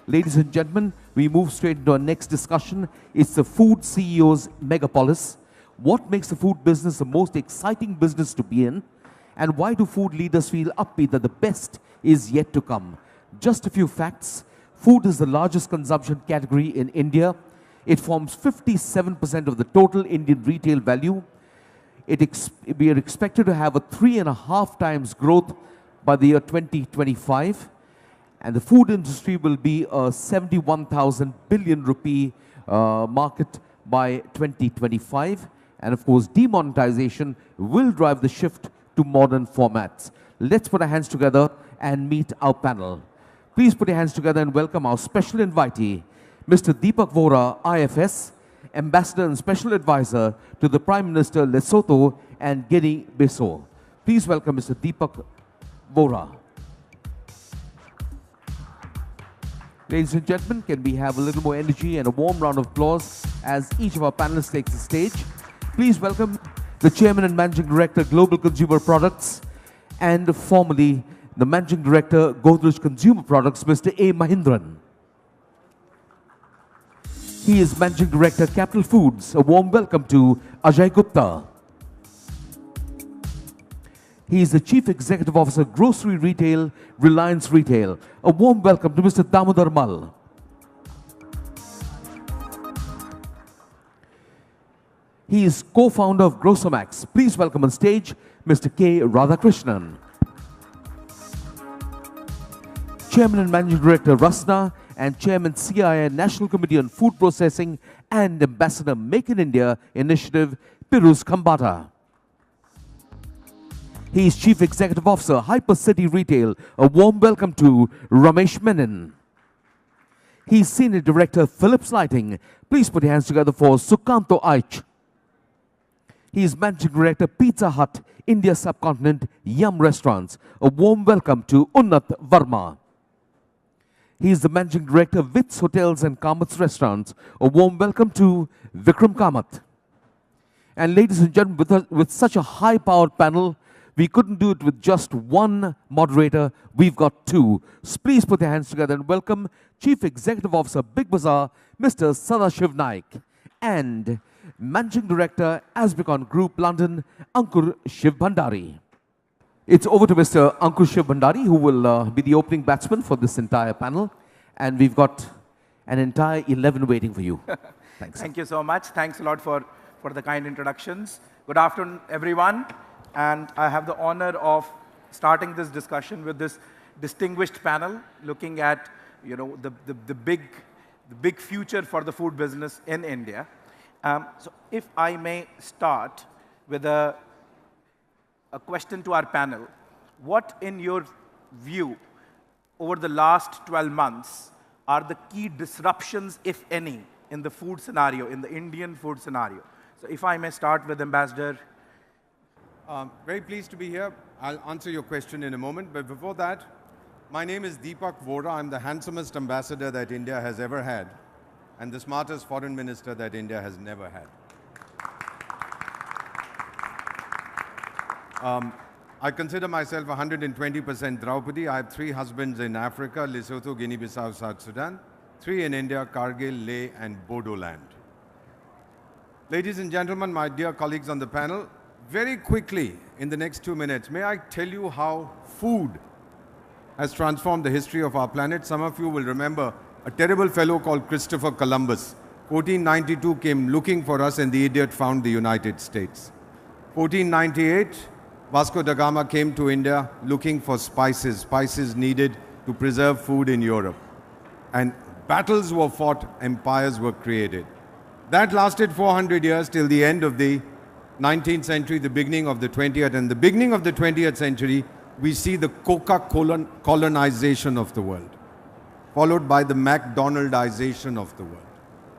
Ladies and gentlemen, we move straight into our next discussion. It's the Food CEO's Megapolis. What makes the food business the most exciting business to be in? And why do food leaders feel upbeat that the best is yet to come? Just a few facts. Food is the largest consumption category in India. It forms 57% of the total Indian retail value. We are expected to have a 3.5 times growth by the year 2025. And the food industry will be a 71,000 billion rupee market by 2025. And of course, demonetization will drive the shift to modern formats. Let's put our hands together and meet our panel. Please put your hands together and welcome our special invitee, Mr. Deepak Vora, IFS, Ambassador and Special Advisor to the Prime Minister Lesotho and Guinea-Bissau. Please welcome Mr. Deepak Vora. Ladies and gentlemen, can we have a little more energy and a warm round of applause as each of our panelists takes the stage. Please welcome the Chairman and Managing Director, Global Consumer Products, and formerly the Managing Director, Godrej Consumer Products, Mr. A. Mahindran. He is Managing Director, Capital Foods. A warm welcome to Ajay Gupta. He is the Chief Executive Officer, Grocery Retail, Reliance Retail. A warm welcome to Mr. Damodar Mal. He is co-founder of Grosomax. Please welcome on stage Mr. K. Radhakrishnan. Chairman and Managing Director, Rasna, and Chairman CII National Committee on Food Processing and Ambassador Make in India Initiative, Piruz Khambata. He is Chief Executive Officer, Hypercity Retail. A warm welcome to Ramesh Menon. He is Senior Director, Philips Lighting. Please put your hands together for Sukanto Aich. He is Managing Director, Pizza Hut, India Subcontinent, Yum Restaurants. A warm welcome to Unnat Verma. He is the Managing Director, Vitz Hotels and Kamat's Restaurants. A warm welcome to Vikram Kamath. And ladies and gentlemen, with such a high-powered panel, we couldn't do it with just one moderator. We've got two. So please put your hands together and welcome Chief Executive Officer, Big Bazaar, Mr. Sadashiv Nayak, and Managing Director, Asbicon Group, London, Ankur Shiv Bhandari. It's over to Mr. Ankur Shiv Bhandari, who will be the opening batsman for this entire panel. And we've got an entire 11 waiting for you. Thanks. Thank you so much. Thanks a lot for the kind introductions. Good afternoon, everyone. And I have the honor of starting this discussion with this distinguished panel, looking at the big future for the food business in India. So if I may start with a question to our panel, what in your view over the last 12 months are the key disruptions, if any, in the food scenario, in the Indian food scenario? So if I may start with Ambassador. Very pleased to be here. I'll answer your question in a moment. But before that, my name is Deepak Vora. I'm the handsomest ambassador that India has ever had and the smartest foreign minister that India has never had. I consider myself 120% Draupadi. I have 3 husbands in Africa, Lesotho, Guinea-Bissau, South Sudan, 3 in India, Kargil, Leh, and Bodo land. Ladies and gentlemen, my dear colleagues on the panel, very quickly, in the next 2 minutes, may I tell you how food has transformed the history of our planet? Some of you will remember a terrible fellow called Christopher Columbus. 1492 came looking for us and the idiot found the United States. 1498, Vasco da Gama came to India looking for spices needed to preserve food in Europe. And battles were fought, empires were created. That lasted 400 years till the end of the 19th century, the beginning of the 20th. And the beginning of the 20th century, we see the Coca-Cola colonization of the world, followed by the McDonaldization of the world.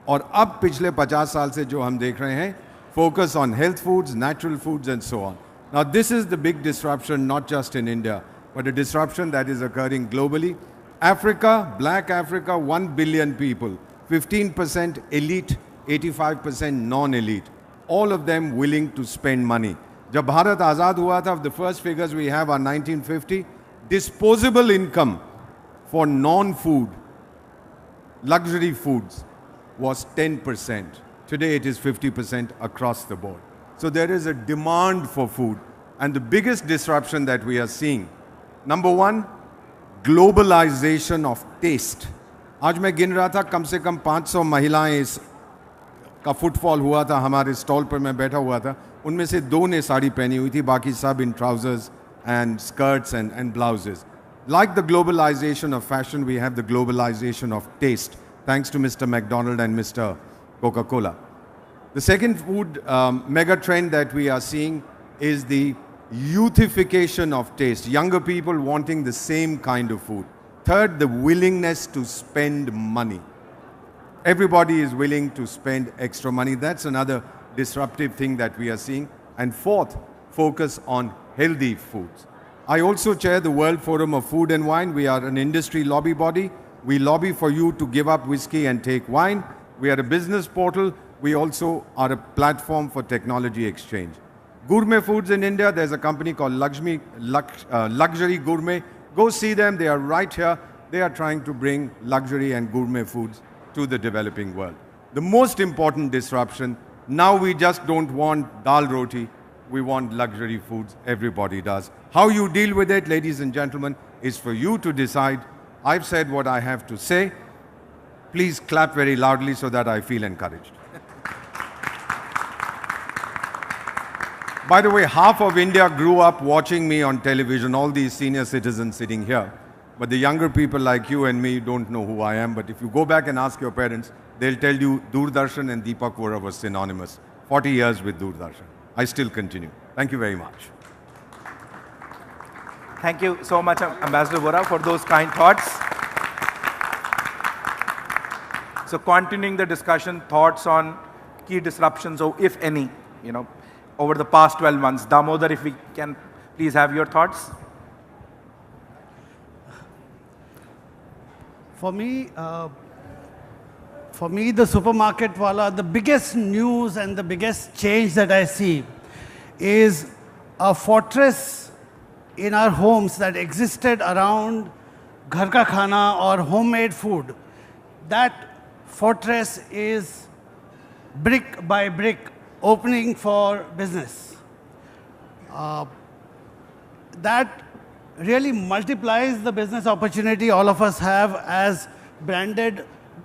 और अब पिछले 50 साल से जो हम देख रहे हैं, focus on health foods, natural foods, and so on. Now this is the big disruption, not just in India, but a disruption that is occurring globally. Africa, black Africa, 1 billion people, 15% elite, 85% non-elite. All of them willing to spend money. जब भारत आज़ाद हुआ था, the first figures we have are 1950, disposable income for non-food luxury foods was 10%. Today it is 50% across the board. So there is a demand for food. And the biggest disruption that we are seeing, number one, globalization of taste. आज मैं गिन रहा था कम से कम 500 महिलाएं इस का footfall हुआ था हमारे स्टॉल पर मैं बैठा हुआ था उनमें से 2 ने साड़ी पहनी हुई थी बाकी सब in trousers and skirts and blouses. Like the globalization of fashion, we have the globalization of taste, thanks to Mr. McDonald and Mr. Coca-Cola. The second food mega trend that we are seeing is the youthification of taste. Younger people wanting the same kind of food. Third, the willingness to spend money. Everybody is willing to spend extra money. That's another disruptive thing that we are seeing. And fourth, focus on healthy foods. I also chair the World Forum of Food and Wine. We are an industry lobby body. We lobby for you to give up whiskey and take wine. We are a business portal. We also are a platform for technology exchange. Gourmet foods in India, there's a company called Luxury Gourmet. Go see them, they are right here. They are trying to bring luxury and gourmet foods to the developing world. The most important disruption, now we just don't want dal roti, we want luxury foods, everybody does. How you deal with it, ladies and gentlemen, is for you to decide. I've said what I have to say. Please clap very loudly so that I feel encouraged. By the way, half of India grew up watching me on television, all these senior citizens sitting here. But the younger people like you and me don't know who I am. But if you go back and ask your parents, they'll tell you Doordarshan and Deepak Vora were synonymous. 40 years with Doordarshan. I still continue. Thank you very much. Thank you so much, Ambassador Vora, for those kind thoughts. So continuing the discussion, thoughts on key disruptions, or if any, over the past 12 months. Damodar, if we can please have your thoughts. For me, the supermarket wala, the biggest news and the biggest change that I see is a fortress in our homes that existed around ghar ka khana or homemade food. That fortress is brick by brick opening for business. That really multiplies the business opportunity all of us have as branded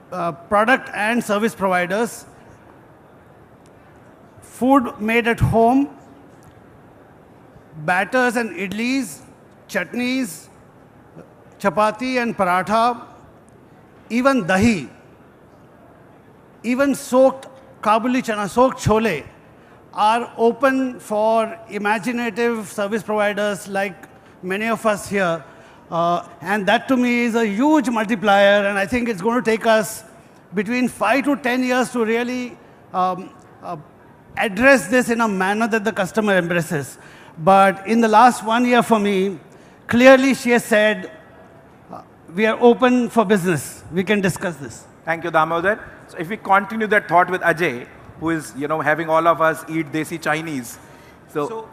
product and service providers. Food made at home, batters and idlis, chutneys, chapati and paratha, even dahi, even soaked Kabuli chana, soaked chole, are open for imaginative service providers like many of us here. And that to me is a huge multiplier, and I think it's going to take us between 5 to 10 years to really address this in a manner that the customer embraces. But in the last 1 year for me, clearly she has said, we are open for business. We can discuss this. Thank you, Damodar. So if we continue that thought with Ajay, who is, having all of us eat Desi Chinese. So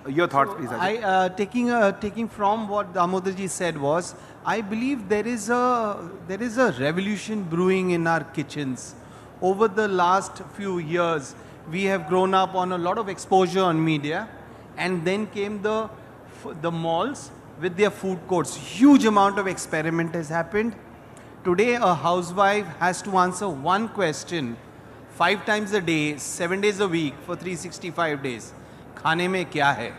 your thoughts, please, Ajay. Taking from what Damodarji said was, I believe there is a revolution brewing in our kitchens. Over the last few years, we have grown up on a lot of exposure on media, and then came the malls with their food courts. Huge amount of experiment has happened. Today, a housewife has to answer one question 5 times a day, 7 days a week for 365 days. Khane mein kya hai?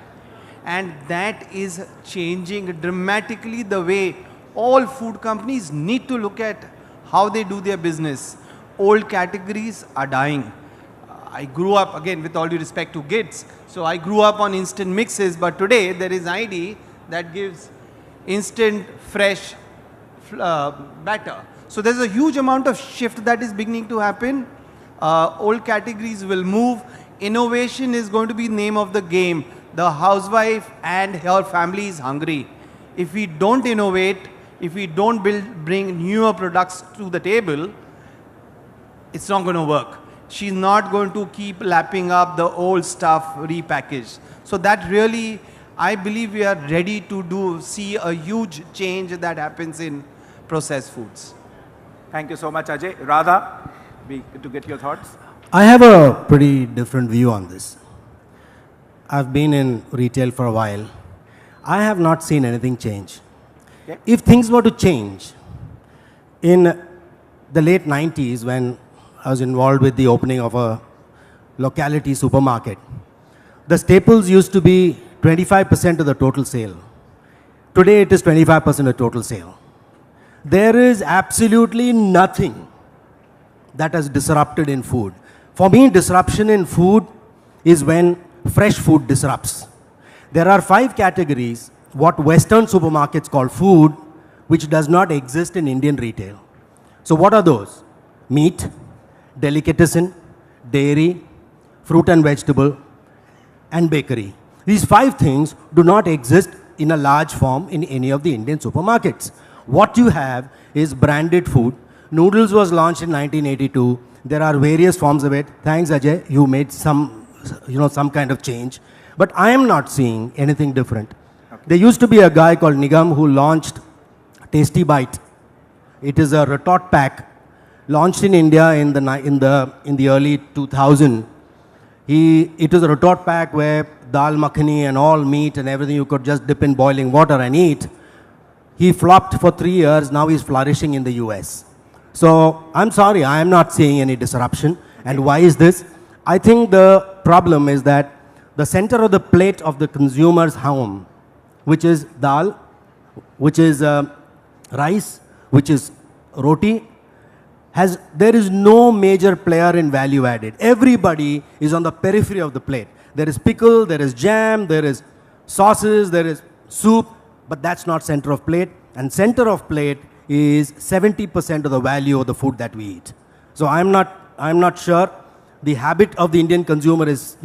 And that is changing dramatically the way all food companies need to look at how they do their business. Old categories are dying. I grew up, again, with all due respect to kids, so I grew up on instant mixes, but today there is ID that gives instant, fresh batter. So there's a huge amount of shift that is beginning to happen. Old categories will move. Innovation is going to be the name of the game. The housewife and her family is hungry. If we don't innovate, if we don't bring newer products to the table, it's not going to work. She's not going to keep lapping up the old stuff repackaged. So that really, I believe we are ready to see a huge change that happens in processed foods. Thank you so much, Ajay. Radha, to get your thoughts. I have a pretty different view on this. I've been in retail for a while. I have not seen anything change. Okay. If things were to change, in the late 90s when I was involved with the opening of a locality supermarket, the staples used to be 25% of the total sale. Today it is 25% of the total sale. There is absolutely nothing that has disrupted in food. For me, disruption in food is when fresh food disrupts. There are 5 categories, what Western supermarkets call food, which does not exist in Indian retail. So what are those? Meat, delicatessen, dairy, fruit and vegetable, and bakery. These 5 things do not exist in a large form in any of the Indian supermarkets. What you have is branded food. Noodles was launched in 1982. There are various forms of it. Thanks, Ajay. You made some kind of change. But I am not seeing anything different. Okay. There used to be a guy called Nigam who launched Tasty Bite. It is a retort pack launched in India in the early 2000s. It was a retort pack where dal makhani and all meat and everything you could just dip in boiling water and eat. He flopped for 3 years. Now he's flourishing in the US. So I'm sorry, I am not seeing any disruption. And why is this? I think the problem is that the center of the plate of the consumer's home, which is dal, which is rice, which is roti, there is no major player in value added. Everybody is on the periphery of the plate. There is pickle, there is jam, there is sauces, there is soup, but that's not center of plate. And center of plate is 70% of the value of the food that we eat. So I'm not sure the habit of the Indian consumer is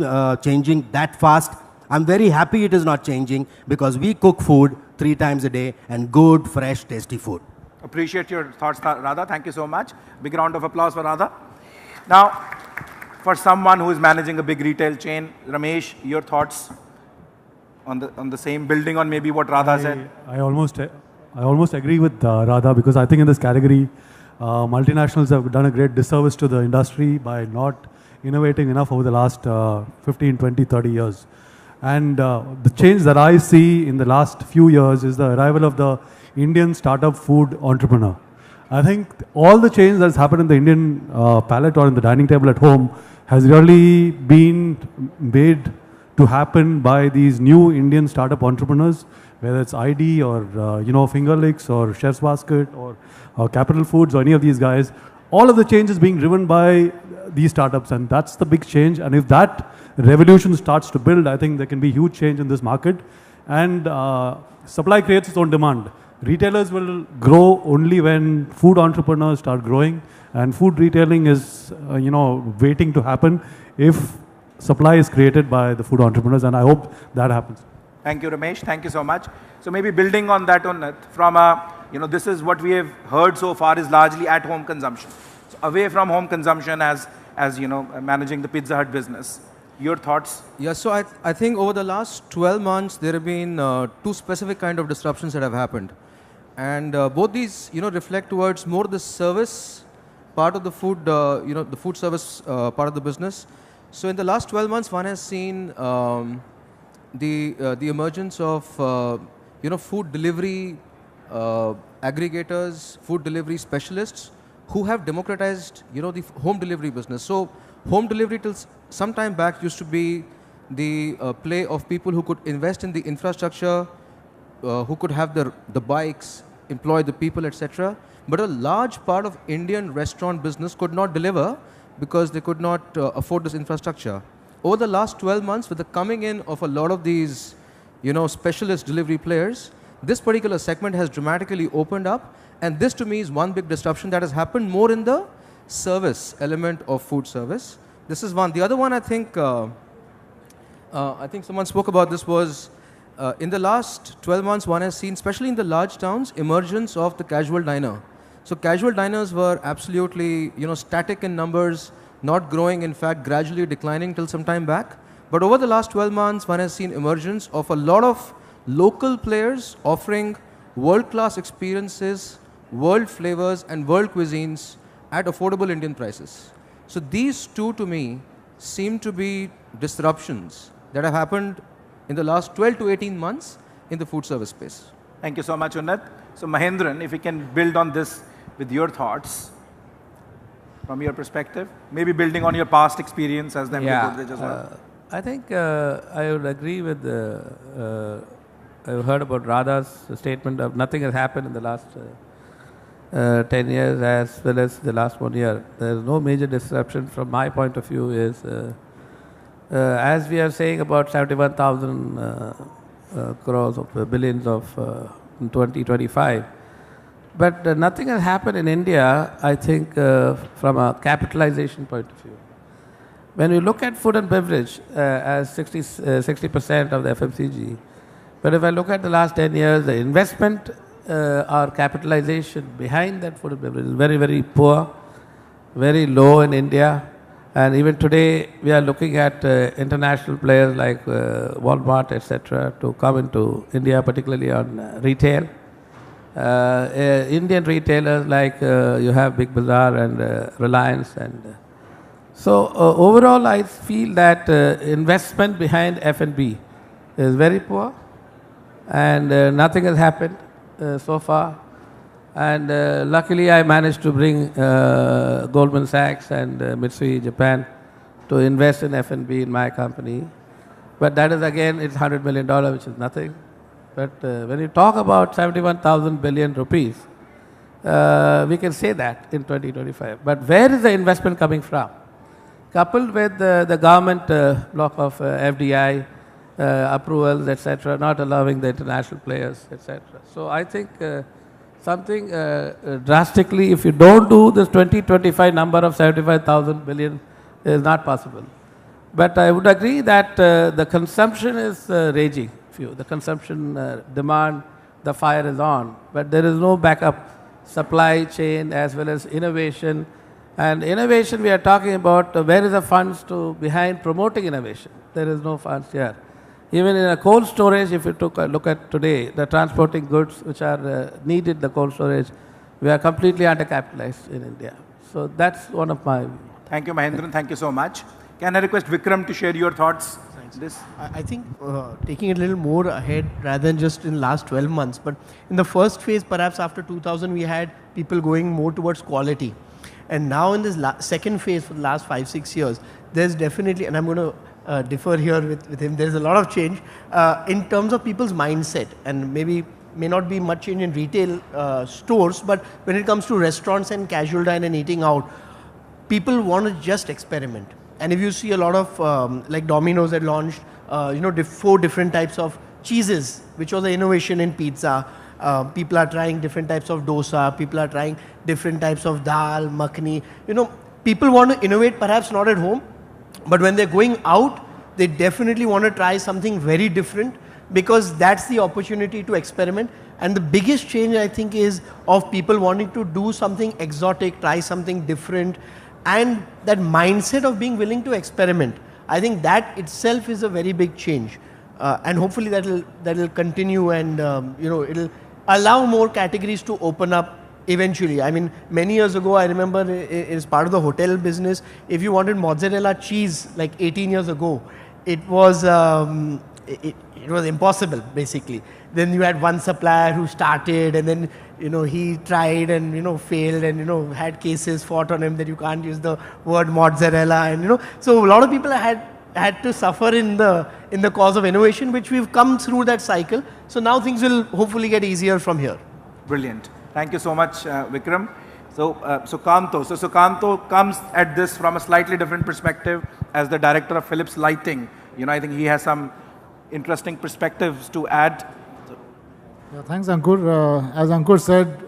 changing that fast. I'm very happy it is not changing because we cook food 3 times a day and good, fresh, tasty food. Appreciate your thoughts, Radha. Thank you so much. Big round of applause for Radha. Now, for someone who is managing a big retail chain, Ramesh, your thoughts on the same, building on maybe what Radha said? I almost agree with Radha because I think in this category, multinationals have done a great disservice to the industry by not innovating enough over the last 15, 20, 30 years. And the change that I see in the last few years is the arrival of the Indian startup food entrepreneur. I think all the change that's happened in the Indian palate or in the dining table at home has really been made to happen by these new Indian startup entrepreneurs, whether it's ID or Finger Licks or Chef's Basket or Capital Foods or any of these guys. All of the change is being driven by these startups, and that's the big change. And if that revolution starts to build, I think there can be huge change in this market. And supply creates its own demand. Retailers will grow only when food entrepreneurs start growing, and food retailing is waiting to happen if supply is created by the food entrepreneurs, and I hope that happens. Thank you, Ramesh. Thank you so much. So maybe building on that, this is what we have heard so far is largely at-home consumption. So away from home consumption as managing the Pizza Hut business. Your thoughts? Yeah, so I think over the last 12 months, there have been 2 specific kind of disruptions that have happened. And both these, reflect towards more the service part of the food, the food service part of the business. So in the last 12 months, one has seen the emergence of, food delivery aggregators, food delivery specialists who have democratized, the home delivery business. So home delivery till some time back used to be the play of people who could invest in the infrastructure, who could have the bikes, employ the people, etc. But a large part of Indian restaurant business could not deliver because they could not afford this infrastructure. Over the last 12 months, with the coming in of a lot of these, specialist delivery players, this particular segment has dramatically opened up. And this to me is one big disruption that has happened more in the service element of food service. This is one. The other one, I think someone spoke about this, was in the last 12 months, one has seen, especially in the large towns, emergence of the casual diner. So casual diners were absolutely, static in numbers, not growing, in fact, gradually declining till some time back. But over the last 12 months, one has seen emergence of a lot of local players offering world-class experiences world flavors and world cuisines at affordable Indian prices. So these two to me seem to be disruptions that have happened in the last 12 to 18 months in the food service space. Thank you so much, Unnat. So Mahendran, if we can build on this with your thoughts, from your perspective, maybe building on your past experience as the MD Godrej as well. I think I would agree with I heard about Radha's statement of nothing has happened in the last 10 years as well as the last 1 year. There is no major disruption from my point of view is, as we are saying about 71,000 crores of billions of in 2025. But nothing has happened in India, I think, from a capitalization point of view. When you look at food and beverage as 60% of the FMCG, but if I look at the last 10 years, the investment or capitalization behind that food and beverage is very, very poor, very low in India. And even today, we are looking at international players like Walmart, etc., to come into India, particularly on retail. Indian retailers like you have Big Bazaar and Reliance. And so overall, I feel that investment behind F&B is very poor, and nothing has happened so far. And luckily, I managed to bring Goldman Sachs and Mitsui Japan to invest in F&B in my company. But that is again, it's $100 million, which is nothing. But when you talk about 71,000 billion rupees, we can say that in 2025. But where is the investment coming from? Coupled with the government block of FDI approvals, etc., not allowing the international players, etc. So I think something drastically, if you don't do this 2025 number of 75,000 billion, is not possible. But I would agree that the consumption is raging. The consumption demand, the fire is on, but there is no backup supply chain as well as innovation. And innovation, we are talking about where is the funds behind promoting innovation? There is no funds here. Even in a cold storage, if you took a look at today, the transporting goods which are needed, the cold storage, we are completely undercapitalized in India. So that's one of my... Thank you, Mahendran. Thank you so much. Can I request Vikram to share your thoughts? This? I think taking it a little more ahead rather than just in last 12 months, but in the first phase, perhaps after 2000, we had people going more towards quality. And now in this second phase for the last 5-6 years, there's definitely, and I'm going to differ here with him, there's a lot of change in terms of people's mindset, and maybe may not be much change in retail stores, but when it comes to restaurants and casual dine and eating out, people want to just experiment. And if you see a lot of, like Domino's had launched, 4 different types of cheeses, which was an innovation in pizza. People are trying different types of dosa. People are trying different types of dal, makhani. People want to innovate, perhaps not at home, but when they're going out, they definitely want to try something very different because that's the opportunity to experiment. And the biggest change, I think, is of people wanting to do something exotic, try something different. And that mindset of being willing to experiment, I think that itself is a very big change. And hopefully that'll continue, and it'll allow more categories to open up eventually. I mean, many years ago, I remember as part of the hotel business, if you wanted mozzarella cheese like 18 years ago, it was impossible basically. Then you had one supplier who started, and then he tried and failed, and had cases fought on him that you can't use the word mozzarella, and so a lot of people had to suffer in the cause of innovation, which we've come through that cycle. So now things will hopefully get easier from here. Brilliant. Thank you so much, Vikram. So Sukanto. So Sukanto comes at this from a slightly different perspective as the director of Philips Lighting. I think he has some interesting perspectives to add. Yeah, thanks, Ankur. As Ankur said,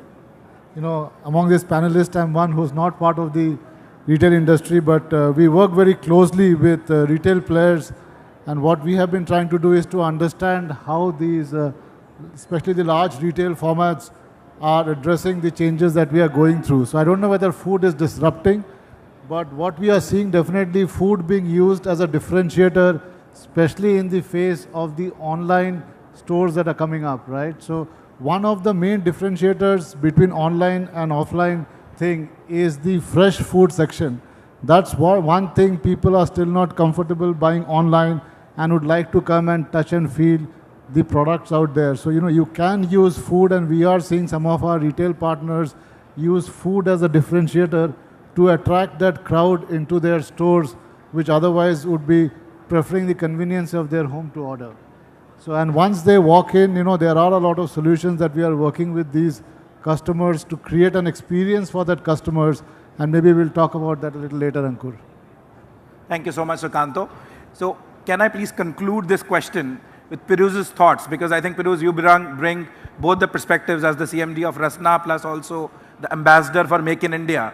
among these panelists, I'm one who's not part of the retail industry, but we work very closely with retail players, and what we have been trying to do is to understand how these, especially the large retail formats, are addressing the changes that we are going through. So I don't know whether food is disrupting, but what we are seeing, definitely food being used as a differentiator, especially in the face of the online stores that are coming up, right? So one of the main differentiators between online and offline thing is the fresh food section. That's one thing people are still not comfortable buying online and would like to come and touch and feel the products out there. So, you can use food, and we are seeing some of our retail partners use food as a differentiator to attract that crowd into their stores, which otherwise would be preferring the convenience of their home to order. So, and once they walk in, there are a lot of solutions that we are working with these customers to create an experience for that customers, and maybe we'll talk about that a little later, Ankur. Thank you so much, Sukanto. So, can I please conclude this question with Piruz's thoughts? Because I think, Piruz, you bring both the perspectives as the CMD of Rasna plus also the ambassador for Make in India.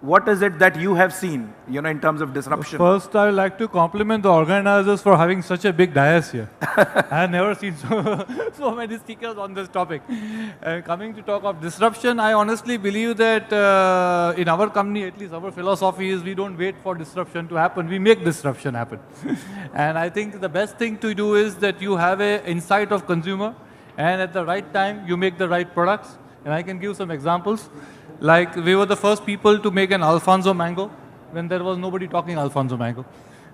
What is it that you have seen, in terms of disruption? First, I would like to compliment the organizers for having such a big dais here. I have never seen so many speakers on this topic. Coming to talk of disruption, I honestly believe that in our company, at least our philosophy is we don't wait for disruption to happen, we make disruption happen. And I think the best thing to do is that you have an insight of consumer, and at the right time, you make the right products. And I can give some examples. Like, we were the first people to make an Alfonso mango when there was nobody talking Alfonso mango.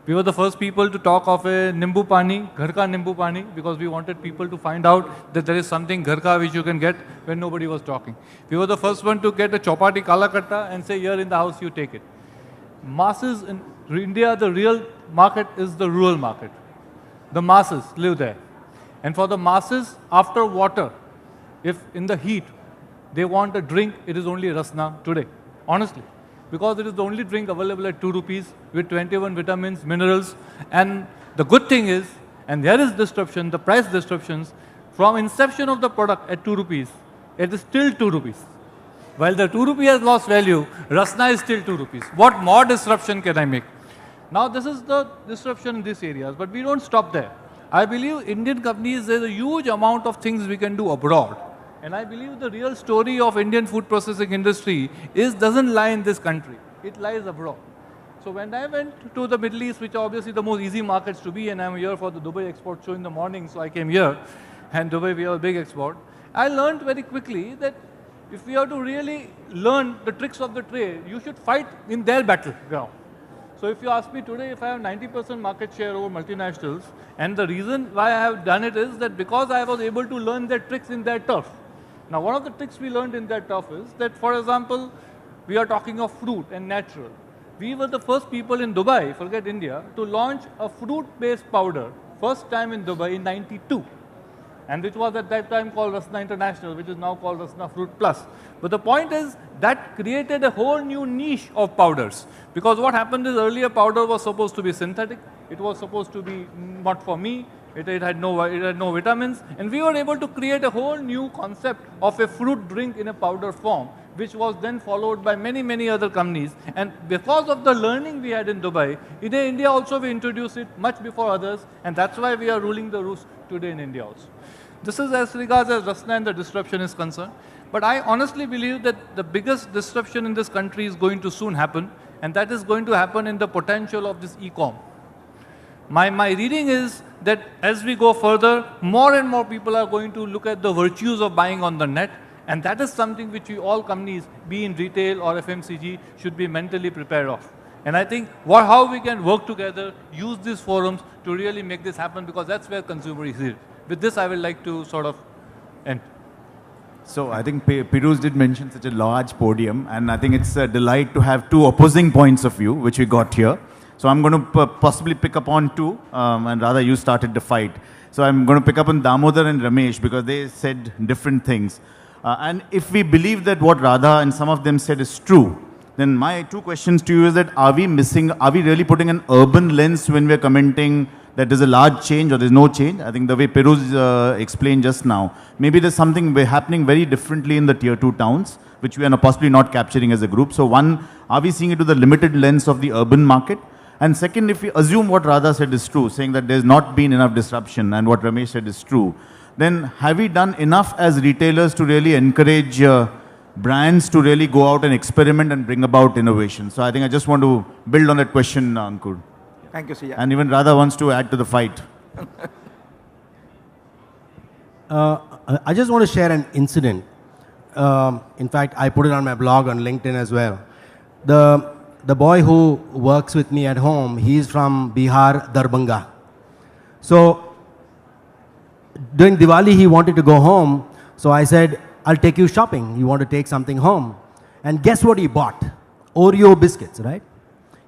We were the first people to talk of a Nimbu Pani, Ghar ka Nimbu Pani, because we wanted people to find out that there is something Ghar ka which you can get when nobody was talking. We were the first one to get a Chopati Kala Katta and say, here in the house you take it. Masses in India, the real market is the rural market. The masses live there. And for the masses, after water, if in the heat, they want a drink, it is only Rasna today, honestly. Because it is the only drink available at 2 rupees with 21 vitamins, minerals. And the good thing is, and there is disruption, the price disruptions, from inception of the product at 2 rupees, it is still 2 rupees. While the 2 rupee has lost value, Rasna is still 2 rupees. What more disruption can I make? Now this is the disruption in these areas, but we don't stop there. I believe Indian companies, there's a huge amount of things we can do abroad. And I believe the real story of Indian food processing industry doesn't lie in this country. It lies abroad. So when I went to the Middle East, which are obviously the most easy markets to be, and I'm here for the Dubai export show in the morning, so I came here, and Dubai, we have a big export. I learned very quickly that if we have to really learn the tricks of the trade, you should fight in their battleground. So if you ask me today if I have 90% market share over multinationals, and the reason why I have done it is that because I was able to learn their tricks in their turf. Now, one of the tricks we learned in that turf is that, for example, we are talking of fruit and natural. We were the first people in Dubai, forget India, to launch a fruit-based powder, first time in Dubai in '92. And which was at that time called Rasna International, which is now called Rasna Fruit Plus. But the point is, that created a whole new niche of powders. Because what happened is, earlier powder was supposed to be synthetic, it was supposed to be not for me, it had no vitamins, and we were able to create a whole new concept of a fruit drink in a powder form, which was then followed by many, many other companies. And because of the learning we had in Dubai, in India also we introduced it much before others, and that's why we are ruling the roost today in India also. This is as regards as Rasna and the disruption is concerned. But I honestly believe that the biggest disruption in this country is going to soon happen, and that is going to happen in the potential of this e-com. My reading is that as we go further, more and more people are going to look at the virtues of buying on the net, and that is something which we all companies, be in retail or FMCG, should be mentally prepared of. And I think how we can work together, use these forums to really make this happen, because that's where consumer is here. With this, I would like to sort of end. So I think Piruz did mention such a large podium, and I think it's a delight to have two opposing points of view, which we got here. So I'm going to possibly pick up on two, and rather you started the fight. So I'm going to pick up on Damodar and Ramesh, because they said different things. And if we believe that what Radha and some of them said is true, then my two questions to you is that are we really putting an urban lens when we're commenting that there's a large change or there's no change? I think the way Piruz explained just now, maybe there's something happening very differently in the tier 2 towns, which we are possibly not capturing as a group. So one, are we seeing it with the limited lens of the urban market? And second, if we assume what Radha said is true, saying that there's not been enough disruption, and what Ramesh said is true, then have we done enough as retailers to really encourage brands to really go out and experiment and bring about innovation? So I think I just want to build on that question, Ankur. Thank you, Siya. And even Radha wants to add to the fight. I just want to share an incident. In fact, I put it on my blog on LinkedIn as well. The boy who works with me at home, he's from Bihar, Darbhanga. So during Diwali, he wanted to go home. So I said, I'll take you shopping. You want to take something home? And guess what he bought? Oreo biscuits, right?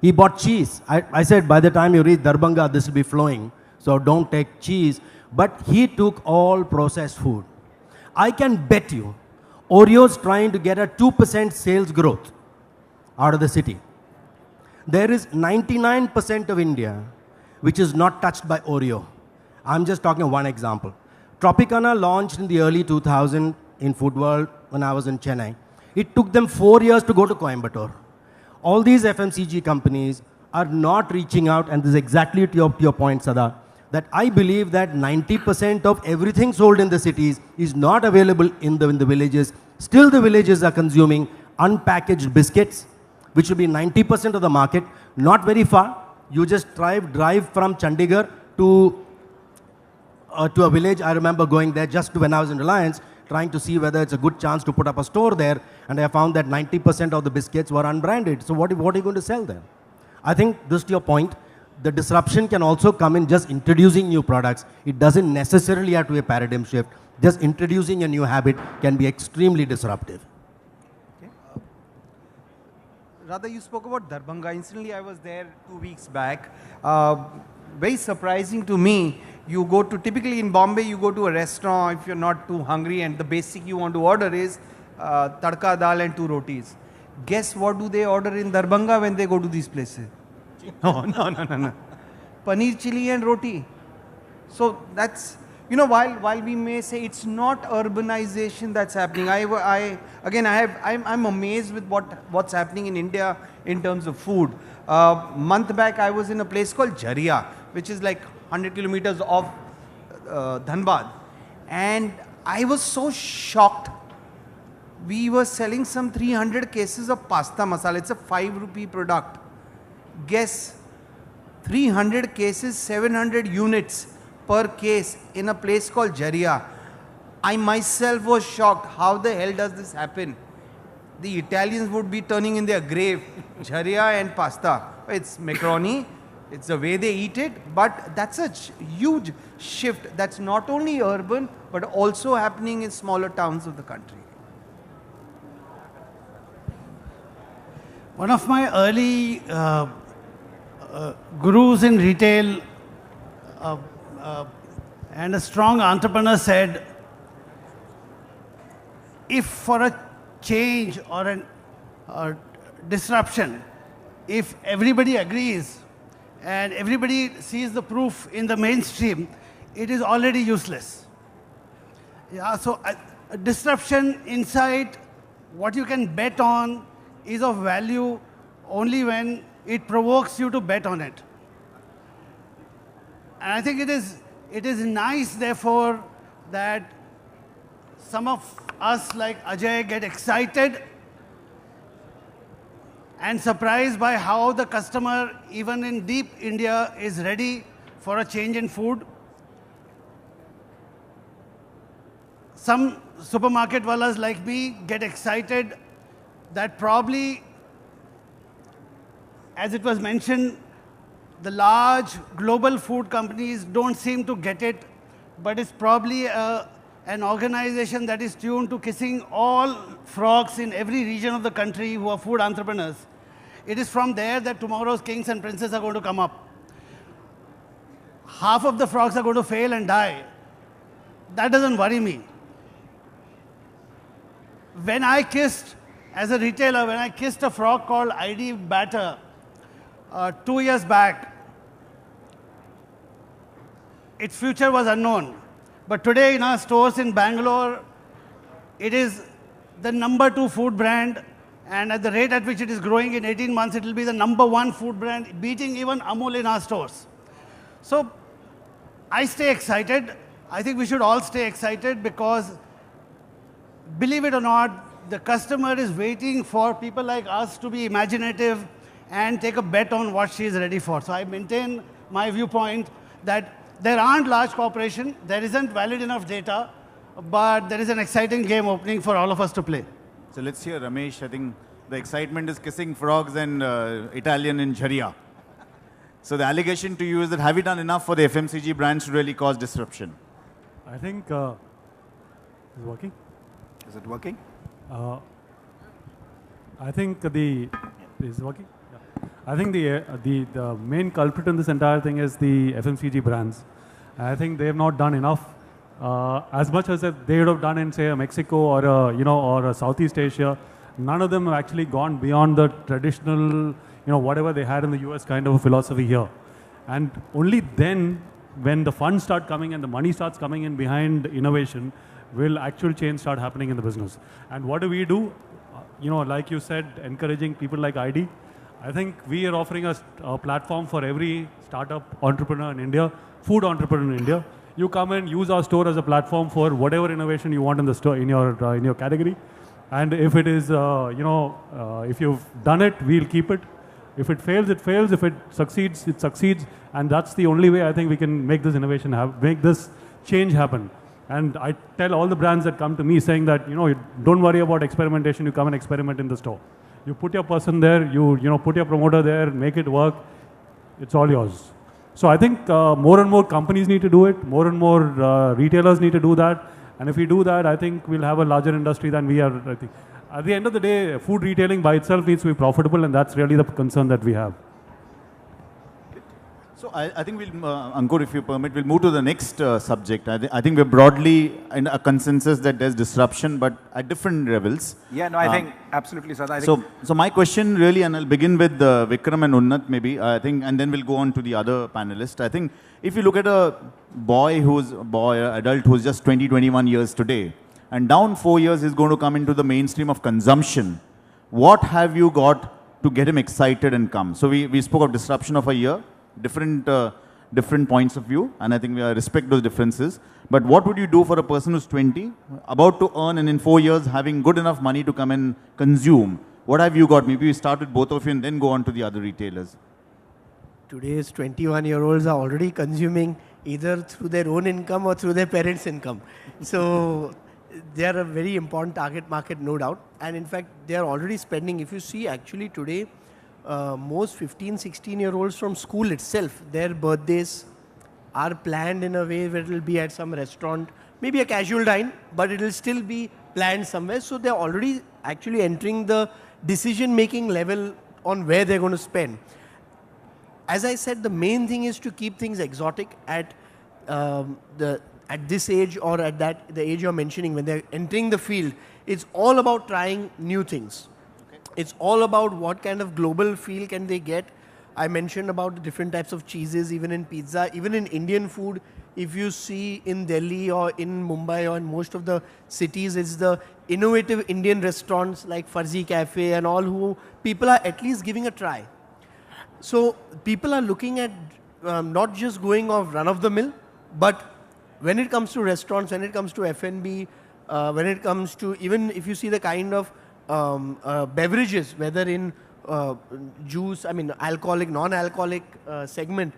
He bought cheese. I said, by the time you reach Darbhanga, this will be flowing. So don't take cheese. But he took all processed food. I can bet you, Oreo's trying to get a 2% sales growth out of the city. There is 99% of India which is not touched by Oreo. I'm just talking one example. Tropicana launched in the early 2000s in Food World when I was in Chennai. It took them 4 years to go to Coimbatore. All these FMCG companies are not reaching out, and this is exactly to your point, Sada, that I believe that 90% of everything sold in the cities is not available in the villages. Still the villages are consuming unpackaged biscuits, which will be 90% of the market, not very far. You just drive from Chandigarh to a village. I remember going there just when I was in Reliance, trying to see whether it's a good chance to put up a store there, and I found that 90% of the biscuits were unbranded. So what are you going to sell there? I think, this to your point, the disruption can also come in just introducing new products. It doesn't necessarily have to be a paradigm shift. Just introducing a new habit can be extremely disruptive. Radha, you spoke about Darbhanga. Incidentally, I was there 2 weeks back. Very surprising to me. You go to, typically in Bombay, you go to a restaurant if you're not too hungry and the basic you want to order is tadka dal and 2 rotis. Guess what do they order in Darbhanga when they go to these places? No. Paneer chili and roti. So that's, you know, while we may say it's not urbanization that's happening, I'm amazed with what's happening in India in terms of food. Month back, I was in a place called Jharia, which is like 100 kilometers off Dhanbad. And I was so shocked. We were selling some 300 cases of pasta masala. It's a 5 rupee product. Guess, 300 cases, 700 units per case in a place called Jharia. I myself was shocked. How the hell does this happen? The Italians would be turning in their grave. Jharia and pasta. It's macaroni. It's the way they eat it. But that's a huge shift. That's not only urban, but also happening in smaller towns of the country. One of my early gurus in retail and a strong entrepreneur said, if for a change or a disruption, if everybody agrees and everybody sees the proof in the mainstream, it is already useless. Yeah, so a disruption inside what you can bet on is of value only when it provokes you to bet on it. And I think it is nice, therefore, that some of us like Ajay get excited and surprised by how the customer, even in deep India, is ready for a change in food. Some supermarket wallas like me get excited that probably, as it was mentioned, the large global food companies don't seem to get it, but it's probably an organization that is tuned to kissing all frogs in every region of the country who are food entrepreneurs. It is from there that tomorrow's kings and princes are going to come up. Half of the frogs are going to fail and die. That doesn't worry me. When I kissed, as a retailer, when I kissed a frog called ID Batter 2 years back, its future was unknown. But today in our stores in Bangalore, it is the #2 food brand, and at the rate at which it is growing, in 18 months, it will be the #1 food brand, beating even Amul in our stores. So I stay excited. I think we should all stay excited because, believe it or not, the customer is waiting for people like us to be imaginative and take a bet on what she is ready for. So I maintain my viewpoint that there aren't large corporations, there isn't valid enough data, but there is an exciting game opening for all of us to play. So let's hear Ramesh. I think the excitement is kissing frogs and Italian in Jharia. So the allegation to you is that have you done enough for the FMCG brands to really cause disruption? I think, is it working? Is it working? I think is it working? Yeah. I think the main culprit in this entire thing is the FMCG brands. I think they have not done enough. As much as they would have done in, say, Mexico or or Southeast Asia, none of them have actually gone beyond the traditional, whatever they had in the US kind of a philosophy here. And only then, when the funds start coming and the money starts coming in behind innovation, will actual change start happening in the business. And what do? Like you said, encouraging people like ID. I think we are offering a platform for every startup entrepreneur in India, food entrepreneur in India. You come and use our store as a platform for whatever innovation you want in the store, in your category. And if it is, if you've done it, we'll keep it. If it fails, it fails. If it succeeds, it succeeds. And that's the only way I think we can make this innovation make this change happen. And I tell all the brands that come to me saying that, don't worry about experimentation. You come and experiment in the store. You put your person there. You put your promoter there. Make it work. It's all yours. So I think more and more companies need to do it. More and more retailers need to do that. And if we do that, I think we'll have a larger industry than we are. I think. At the end of the day, food retailing by itself needs to be profitable, and that's really the concern that we have. So I think we'll, Ankur, if you permit, we'll move to the next subject. I think we're broadly in a consensus that there's disruption, but at different levels. Yeah, no, I think absolutely, sir. So my question really, and I'll begin with Vikram and Unnat maybe, I think, and then we'll go on to the other panelists. I think if you look at a adult who's just 20, 21 years today, and down 4 years is going to come into the mainstream of consumption, what have you got to get him excited and come? So we spoke of disruption of a year. Different points of view, and I think we respect those differences. But what would you do for a person who's 20, about to earn, and in 4 years having good enough money to come and consume? What have you got? Maybe we start with both of you and then go on to the other retailers. Today's 21-year-olds are already consuming either through their own income or through their parents' income. So they are a very important target market, no doubt. And in fact, they are already spending. If you see actually today, most 15, 16-year-olds from school itself, their birthdays are planned in a way where it will be at some restaurant, maybe a casual dine, but it will still be planned somewhere. So they're already actually entering the decision-making level on where they're going to spend. As I said, the main thing is to keep things exotic at this age or at the age you're mentioning, when they're entering the field. It's all about trying new things. It's all about what kind of global feel can they get. I mentioned about the different types of cheeses, even in pizza, even in Indian food. If you see in Delhi or in Mumbai or in most of the cities, it's the innovative Indian restaurants like Farzi Cafe and all, who people are at least giving a try. So people are looking at not just going off run-of-the-mill, but when it comes to restaurants, when it comes to F&B, when it comes to, even if you see the kind of beverages, whether in juice, alcoholic, non-alcoholic segment,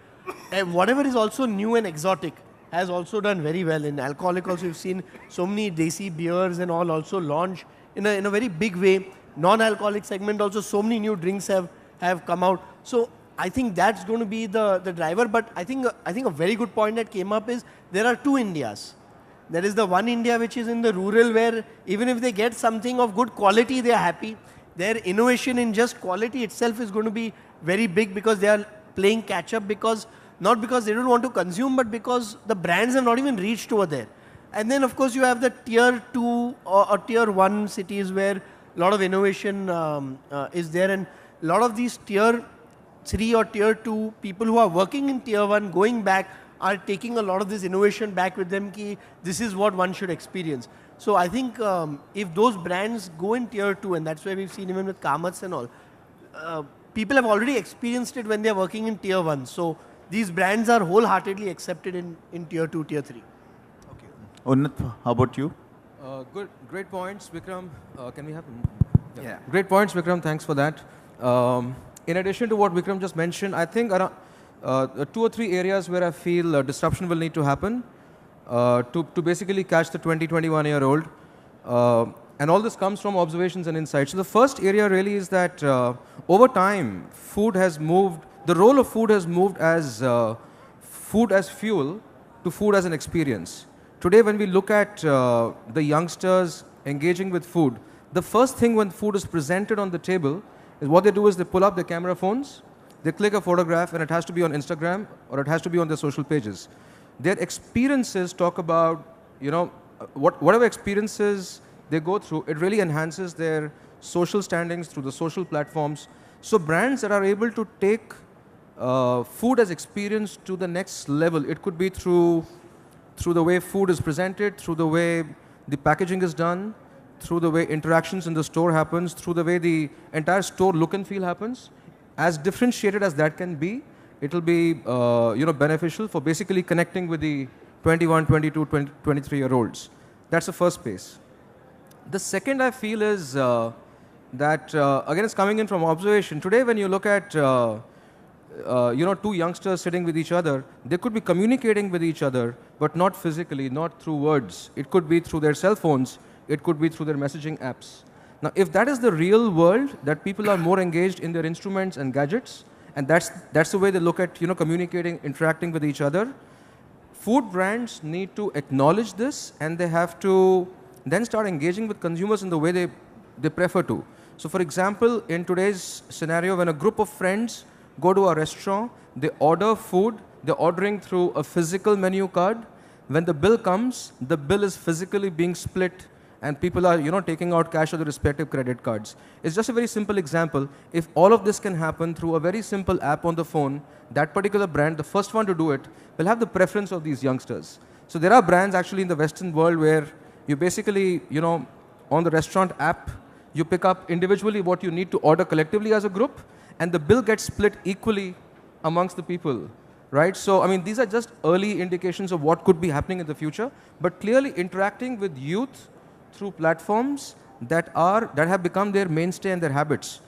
whatever is also new and exotic has also done very well. In alcoholic also, you've seen so many desi beers and all also launch in a very big way. Non-alcoholic segment also, so many new drinks have come out. So I think that's going to be the driver. But I think a very good point that came up is there are two Indias. There is the one India which is in the rural, where even if they get something of good quality, they are happy. Their innovation in just quality itself is going to be very big, because they are playing catch up, not because they don't want to consume, but because the brands have not even reached over there. And then of course you have the tier 2 or tier 1 cities where a lot of innovation is there, and a lot of these tier 3 or tier 2 people who are working in tier 1 going back are taking a lot of this innovation back with them, ki this is what one should experience. So I think if those brands go in tier 2, and that's where we've seen even with Kamats and all, people have already experienced it when they're working in tier 1. So these brands are wholeheartedly accepted in tier 2, tier 3. Okay. Unnat, how about you? Great points, Vikram. Can we have them? Yeah. Great points, Vikram. Thanks for that. In addition to what Vikram just mentioned, I think around 2 or 3 areas where I feel disruption will need to happen. to basically catch the 20, 21-year-old. And all this comes from observations and insights. So the first area really is that over time, food has moved, the role of food has moved as food as fuel to food as an experience. Today, when we look at the youngsters engaging with food, the first thing when food is presented on the table is what they do is they pull up their camera phones, they click a photograph, and it has to be on Instagram or it has to be on their social pages. Their experiences talk about, you know, whatever experiences they go through, it really enhances their social standings through the social platforms. So brands that are able to take food as experience to the next level, it could be through the way food is presented, through the way the packaging is done, through the way interactions in the store happens, through the way the entire store look and feel happens. As differentiated as that can be, it will be beneficial for basically connecting with the 21, 22, 23-year-olds. That's the first space. The second I feel is that, again, it's coming in from observation. Today, when you look at two youngsters sitting with each other, they could be communicating with each other, but not physically, not through words. It could be through their cell phones. It could be through their messaging apps. Now, if that is the real world, that people are more engaged in their instruments and gadgets, and that's the way they look at communicating, interacting with each other, food brands need to acknowledge this, and they have to then start engaging with consumers in the way they prefer to. So, for example, in today's scenario, when a group of friends go to a restaurant, they order food, they're ordering through a physical menu card. When the bill comes, the bill is physically being split, and people are taking out cash or the respective credit cards. It's just a very simple example. If all of this can happen through a very simple app on the phone, that particular brand, the first one to do it, will have the preference of these youngsters. So there are brands actually in the Western world where you basically, on the restaurant app, you pick up individually what you need to order collectively as a group, and the bill gets split equally amongst the people, right? So, I mean, these are just early indications of what could be happening in the future, but clearly interacting with youth through platforms that have become their mainstay and their habits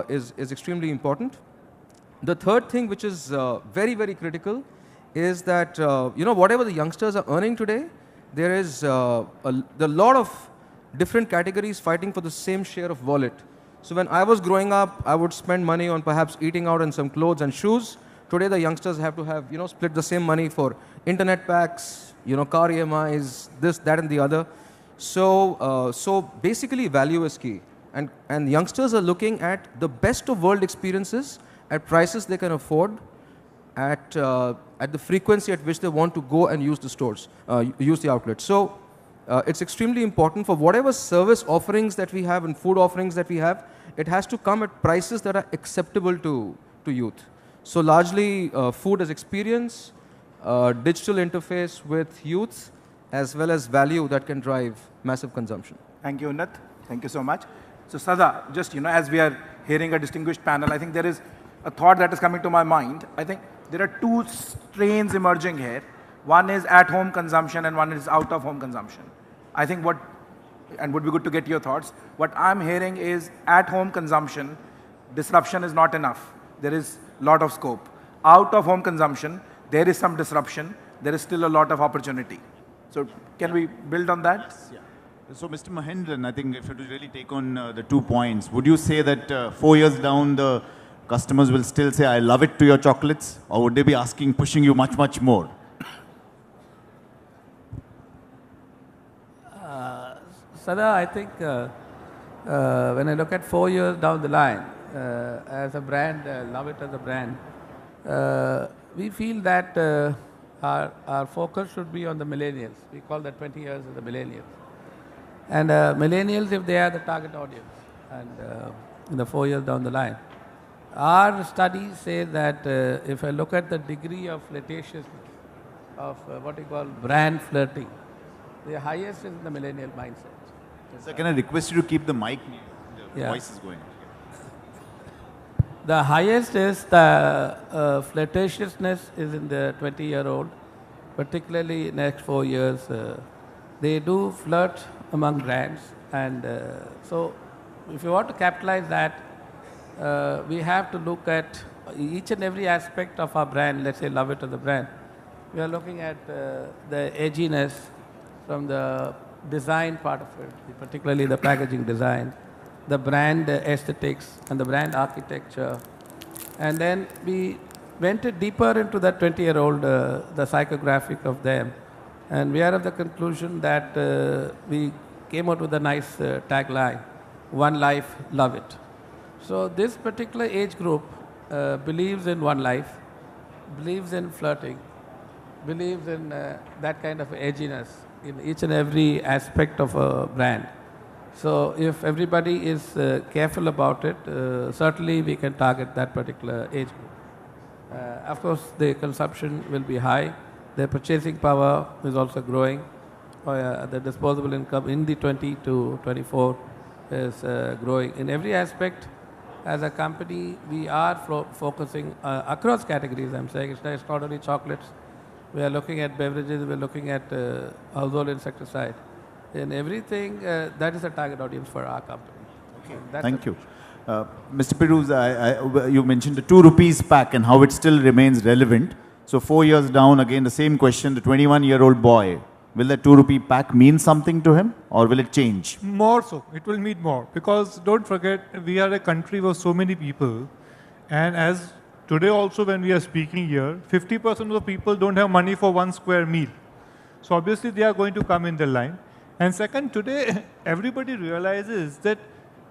is extremely important. The third thing, which is very, very critical, is that, whatever the youngsters are earning today, there is a lot of different categories fighting for the same share of wallet. So when I was growing up, I would spend money on perhaps eating out and some clothes and shoes. Today, the youngsters have to have, split the same money for internet packs, car EMIs, this, that, and the other. So basically, value is key. And youngsters are looking at the best of world experiences at prices they can afford, at the frequency at which they want to go and use the stores, use the outlets. So it's extremely important for whatever service offerings that we have and food offerings that we have, it has to come at prices that are acceptable to youth. So largely food as experience, digital interface with youth, as well as value that can drive massive consumption. Thank you, Unnat. Thank you so much. So Sada, just as we are hearing a distinguished panel, I think there is a thought that is coming to my mind. I think there are two strains emerging here. One is at-home consumption and one is out-of-home consumption. I think and would be good to get your thoughts. What I'm hearing is at-home consumption, disruption is not enough. There is a lot of scope. Out-of-home consumption, there is some disruption. There is still a lot of opportunity. So can we build on that? Yes, yeah. So Mr. Mahendran, I think if you to really take on the 2 points, would you say that 4 years down, the customers will still say, I love it to your chocolates? Or would they be pushing you much, much more? Sada, I think when I look at 4 years down the line, as a brand, love it as a brand, we feel that our focus should be on the millennials. We call that 20 years as the millennials. And millennials, if they are the target audience, and in the 4 years down the line, our studies say that if I look at the degree of flirtatiousness, of what we call brand flirting, the highest is in the millennial mindset. Sir, can I request you to keep the mic near? The voice is going. The highest is the flirtatiousness is in the 20-year-old, particularly next 4 years. They do flirt among brands, and so if you want to capitalize that, we have to look at each and every aspect of our brand. Let's say love it as a brand. We are looking at the edginess from the design part of it, particularly the packaging design, the brand aesthetics and the brand architecture. And then we went deeper into that 20-year-old, the psychographic of them. And we are of the conclusion that we came out with a nice tagline, one life, love it. So this particular age group believes in one life, believes in flirting, believes in that kind of edginess in each and every aspect of a brand. So if everybody is careful about it, certainly we can target that particular age group. Of course, the consumption will be high. Their purchasing power is also growing. The disposable income in the 20 to 24 is growing. In every aspect, as a company, we are focusing across categories. I'm saying it's not only chocolates. We are looking at beverages. We're looking at household insecticide. In everything, that is a target audience for our company. Okay. Thank you. Mr. Piruz, you mentioned the 2 rupees pack and how it still remains relevant. So 4 years down, again, the same question, the 21-year-old boy, will the 2 rupee pack mean something to him or will it change? More so. It will mean more. Because don't forget, we are a country with so many people. And as today also when we are speaking here, 50% of the people don't have money for 1 square meal. So obviously they are going to come in the line. And second, today everybody realizes that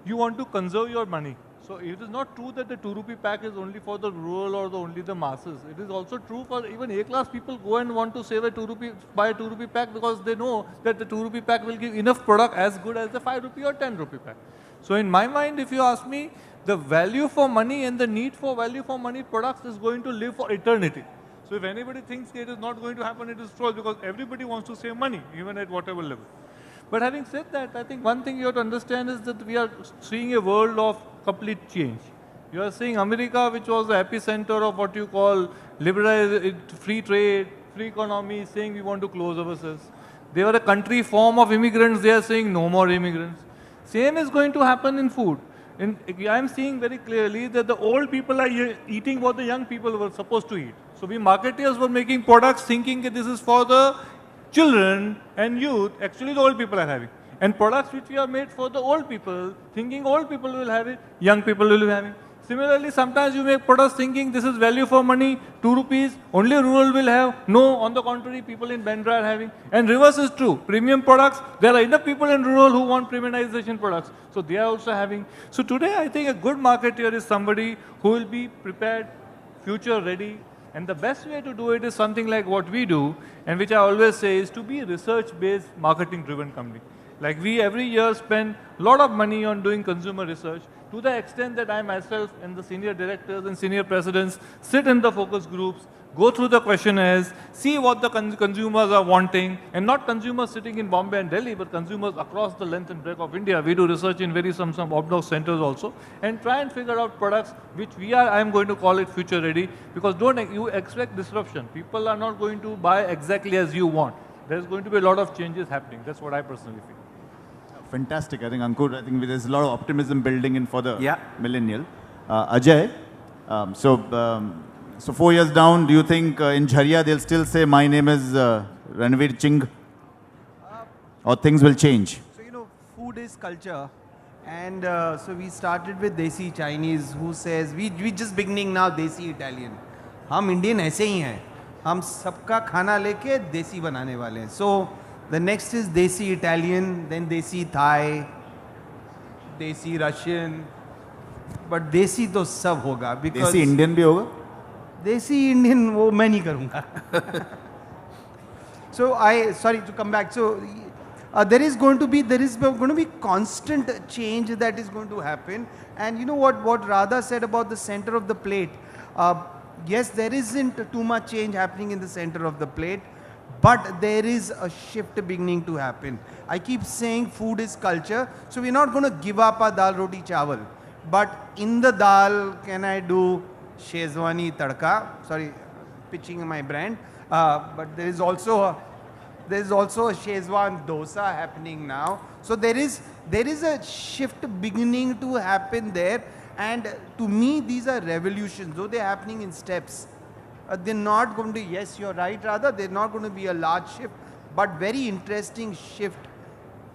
you want to conserve your money. So it is not true that the 2 rupee pack is only for the rural or only the masses. It is also true for even A-class people go and want to save a 2 rupee, buy a 2 rupee pack because they know that the 2 rupee pack will give enough product as good as the 5 rupee or 10 rupee pack. So in my mind, if you ask me, the value for money and the need for value for money products is going to live for eternity. So if anybody thinks it is not going to happen, it is false because everybody wants to save money, even at whatever level. But having said that, I think one thing you have to understand is that we are seeing a world of complete change. You are seeing America, which was the epicenter of what you call liberalized free trade, free economy, saying we want to close ourselves. They were a country form of immigrants, they are saying no more immigrants. Same is going to happen in food. I am seeing very clearly that the old people are eating what the young people were supposed to eat. So we marketers were making products thinking that this is for the children and youth, actually the old people are having. And products which we have made for the old people, thinking old people will have it, young people will be having. Similarly, sometimes you make products thinking this is value for money, 2 rupees, only rural will have. No, on the contrary, people in Bandra are having. And reverse is true. Premium products, there are enough people in rural who want premiumization products. So they are also having. So today, I think a good marketer is somebody who will be prepared, future ready. And the best way to do it is something like what we do, and which I always say is to be a research-based, marketing-driven company. Like we every year spend a lot of money on doing consumer research to the extent that I myself and the senior directors and senior presidents sit in the focus groups, go through the questionnaires, see what the consumers are wanting, and not consumers sitting in Bombay and Delhi, but consumers across the length and breadth of India. We do research in some obnoxious centers also, and try and figure out products which I am going to call it future ready, because don't you expect disruption. People are not going to buy exactly as you want. There's going to be a lot of changes happening. That's what I personally feel. Fantastic. I think, Ankur, I think there's a lot of optimism building in for the millennial. Ajay, so 4 years down, do you think in Jharia they'll still say, my name is Ranveer Ching? Or things will change? So, food is culture. And so we started with Desi Chinese, who says, we just beginning now Desi Italian. हम Indian ऐसे ही हैं. हम सबका खाना लेके देसी बनाने वाले हैं. So the next is Desi Italian, then Desi Thai, Desi Russian. But Desi तो सब होगा. Desi Indian भी होगा? Desi Indian वो मैं नहीं करूँगा. So sorry to come back. So there is going to be constant change that is going to happen. And you know what Radha said about the center of the plate. Yes, there isn't too much change happening in the center of the plate, but there is a shift beginning to happen. I keep saying food is culture, so we're not going to give up our dal roti chawal. But in the dal, can I do Shezwani tadka? Sorry, pitching my brand. But there is also a Shezwan dosa happening now. So there is a shift beginning to happen there. And to me, these are revolutions, though they're happening in steps. They're not going to, yes, you're right, Radha, they're not going to be a large shift, but very interesting shift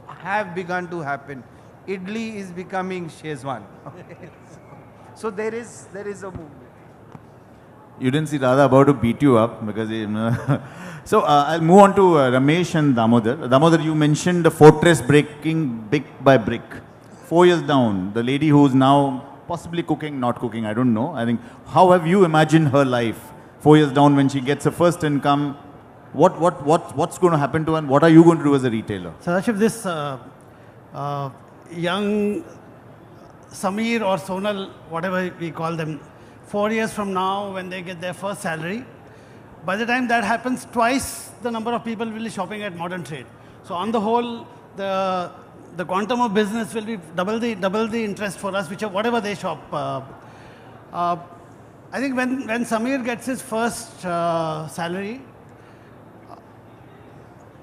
have begun to happen. Idli is becoming Shezwan. So there is a movement. You didn't see Radha about to beat you up because so I'll move on to Ramesh and Damodar. Damodar, you mentioned the fortress breaking brick by brick. 4 years down, the lady who's now possibly cooking, not cooking, I don't know. I think, how have you imagined her life 4 years down when she gets her first income? What's going to happen to her and what are you going to do as a retailer? Sadashiv, this young Samir or Sonal, whatever we call them, 4 years from now when they get their first salary, by the time that happens, twice the number of people will be shopping at modern trade. So on the whole, the quantum of business will be double the interest for us, whatever they shop. I think when Samir gets his first salary,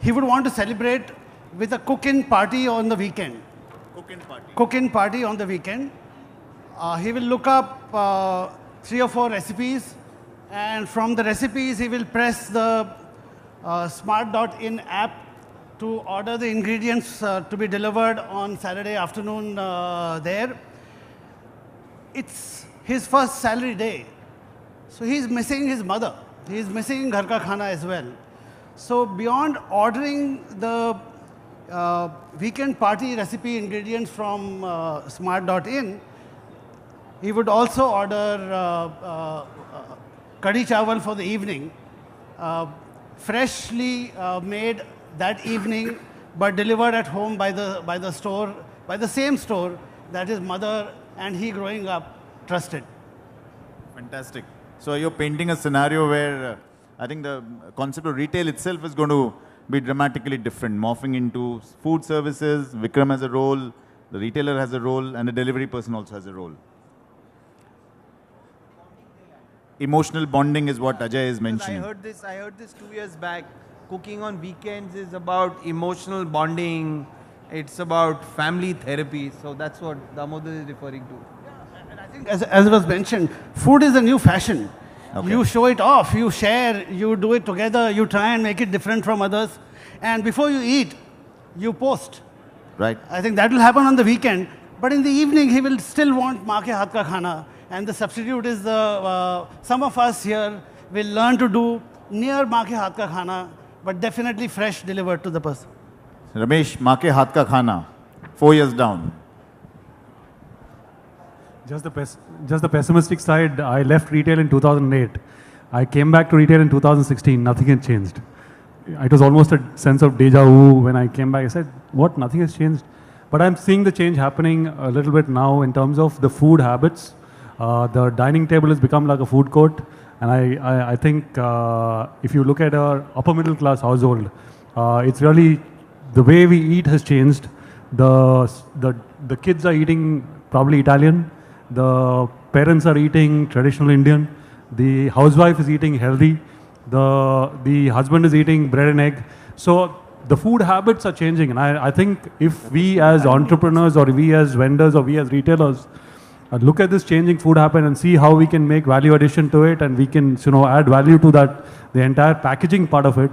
he would want to celebrate with a cook-in party on the weekend. Cook-in party on the weekend. He will look up 3 or 4 recipes, and from the recipes he will press the smart.in app to order the ingredients to be delivered on Saturday afternoon there. It's his first salary day. So he's missing his mother. He's missing ghar ka khana as well. So beyond ordering the weekend party recipe ingredients from smart.in, he would also order kadhi chawal for the evening, freshly made that evening, but delivered at home by the same store that his mother and he growing up trusted. Fantastic. So you're painting a scenario where I think the concept of retail itself is going to be dramatically different, morphing into food services. Vikram has a role, the retailer has a role, and the delivery person also has a role. Emotional bonding is what Ajay is mentioning. I heard this 2 years back. Cooking on weekends is about emotional bonding. It's about family therapy. So that's what Damodar is referring to. Yeah, and I think as was mentioned, food is a new fashion. Okay. You show it off, you share, you do it together, you try and make it different from others. And before you eat, you post. Right. I think that will happen on the weekend. But in the evening, he will still want maa ke haath ka khana. And the substitute is some of us here will learn to do near maa ke haath ka khana, but definitely fresh delivered to the person. Ramesh, maa ke haath ka khana, 4 years down. Just the pessimistic side, I left retail in 2008. I came back to retail in 2016. Nothing had changed. It was almost a sense of deja vu when I came back. I said, what? Nothing has changed. But I'm seeing the change happening a little bit now in terms of the food habits. The dining table has become like a food court. And I think if you look at our upper middle class household, it's really the way we eat has changed. The kids are eating probably Italian. The parents are eating traditional Indian. The housewife is eating healthy. The husband is eating bread and egg. So the food habits are changing. And I think if we as entrepreneurs or we as vendors or we as retailers look at this changing food habit and see how we can make value addition to it and we can add value to that, the entire packaging part of it,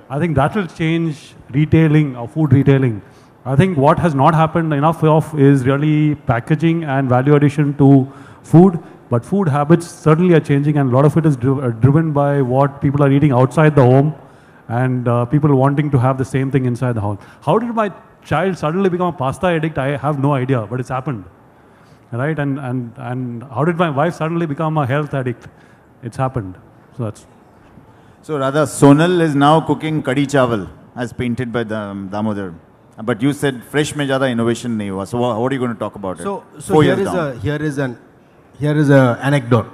I think that will change retailing or food retailing. I think what has not happened enough of is really packaging and value addition to food. But food habits certainly are changing, and a lot of it is driven by what people are eating outside the home and people wanting to have the same thing inside the house. How did my child suddenly become a pasta addict? I have no idea, but it's happened. Right? And how did my wife suddenly become a health addict? It's happened. So Radha, Sonal is now cooking kadhi chawal as painted by Damodar. But you said fresh mein zyada innovation nahi hua. So what are you going to talk about it? So here is an anecdote.